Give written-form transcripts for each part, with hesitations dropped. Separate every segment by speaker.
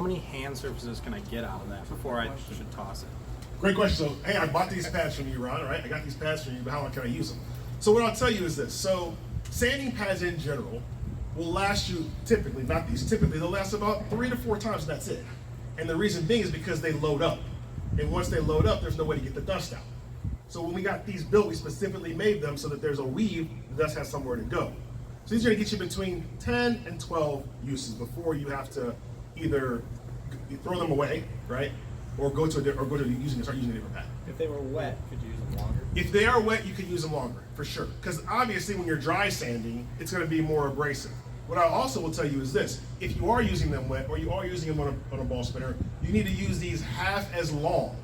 Speaker 1: many hand surfaces can I get out of that before I should toss it?
Speaker 2: Great question. So, hey, I bought these pads from you, Ron, right? I got these pads from you, but how long can I use them? So what I'll tell you is this. So sanding pads in general will last you typically, not these, typically they'll last about 3 to 4 times and that's it. And the reason being is because they load up. And once they load up, there's no way to get the dust out. So when we got these built, we specifically made them so that there's a weave, the dust has somewhere to go. So these are gonna get you between 10 and 12 uses before you have to either throw them away, right? Or go to start using a different pad.
Speaker 1: If they were wet, could you use them longer?
Speaker 2: If they are wet, you can use them longer, for sure. Because obviously when you're dry sanding, it's gonna be more abrasive. What I also will tell you is this, if you are using them wet or you are using them on a ball spinner, you need to use these half as long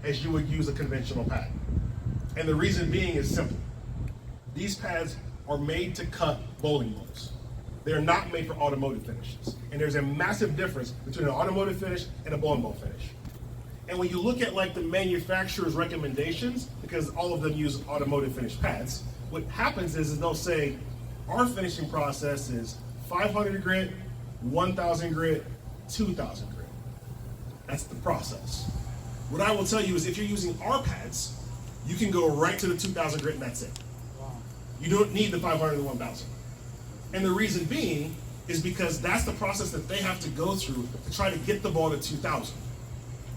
Speaker 2: as you would use a conventional pad. And the reason being is simple. These pads are made to cut bowling balls. They're not made for automotive finishes. And there's a massive difference between an automotive finish and a bowling ball finish. And when you look at like the manufacturer's recommendations, because all of them use automotive finish pads, what happens is they'll say, our finishing process is 500 grit, 1000 grit, 2000 grit. That's the process. What I will tell you is if you're using our pads, you can go right to the 2000 grit and that's it. Wow. You don't need the 500 and 1000. And the reason being is because that's the process that they have to go through to try to get the ball to 2000.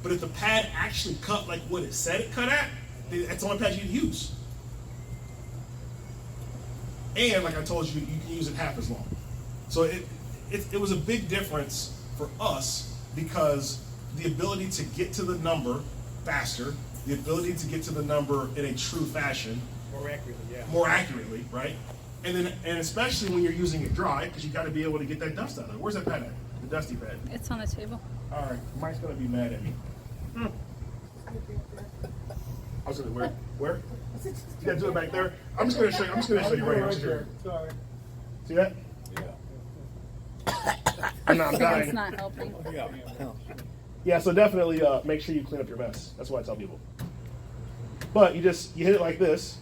Speaker 2: But if the pad actually cut like what it said it cut at, that's the only pad you'd use. And like I told you, you can use it half as long. So it was a big difference for us because the ability to get to the number faster, the ability to get to the number in a true fashion.
Speaker 1: More accurately, yeah.
Speaker 2: More accurately, right? And especially when you're using it dry, because you got to be able to get that dust out of it. Where's that pad at? The dusty pad.
Speaker 3: It's on the table.
Speaker 2: All right, Mike's gonna be mad at me. I was gonna where? You gotta do it back there. I'm just gonna show you. I'm just gonna show you right here.
Speaker 1: Sorry.
Speaker 2: See that?
Speaker 1: Yeah.
Speaker 2: I'm dying.
Speaker 3: It's not helping.
Speaker 1: Yeah.
Speaker 2: Yeah, so definitely make sure you clean up your mess. That's what I tell people. But you hit it like this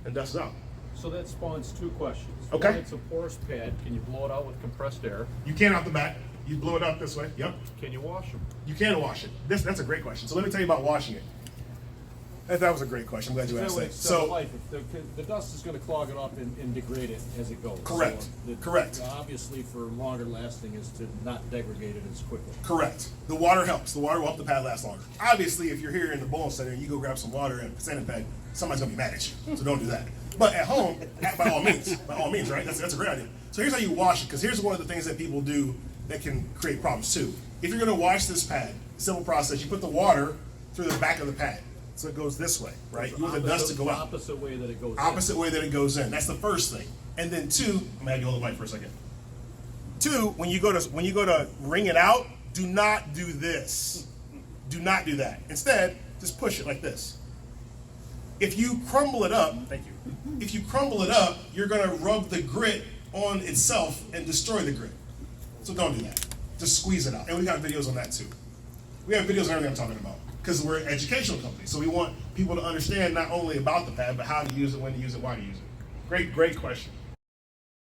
Speaker 2: and dust it out.
Speaker 4: So that spawns 2 questions.
Speaker 2: Okay.
Speaker 4: One, it's a porous pad. Can you blow it out with compressed air?
Speaker 2: You can out the back. You blow it out this way. Yep.
Speaker 4: Can you wash them?
Speaker 2: You can wash it. That's a great question. So let me tell you about washing it. That was a great question. I'm glad you asked that. So
Speaker 4: life, the dust is going to clog it up and degrade it as it goes.
Speaker 2: Correct.
Speaker 4: So
Speaker 2: Correct.
Speaker 4: Obviously, for longer lasting is to not degrade it as quickly.
Speaker 2: correct. The water helps. The water will help the pad last longer. Obviously, if you're here in the bowling center and you go grab some water and a sanding pad, somebody's gonna be mad at you. So don't do that. But at home, by all means, right? That's a great idea. So here's how you wash it, because here's one of the things that people do that can create problems too. If you're gonna wash this pad, simple process, you put the water through the back of the pad. So it goes this way, right? You want the dust to go out.
Speaker 4: Opposite way that it goes
Speaker 2: Opposite way that it goes in. That's the first thing. And then 2, I'm gonna have you hold the mic for a second. 2, when you go to wring it out, do not do this. Do not do that. Instead, just push it like this. If you crumble it up, thank you. If you crumble it up, you're gonna rub the grit on itself and destroy the grit. So don't do that. Just squeeze it out. And we got videos on that too. We have videos on everything I'm talking about, because we're an educational company. So we want people to understand not only about the pad, but how to use it, when to use it, why to use it. Great question.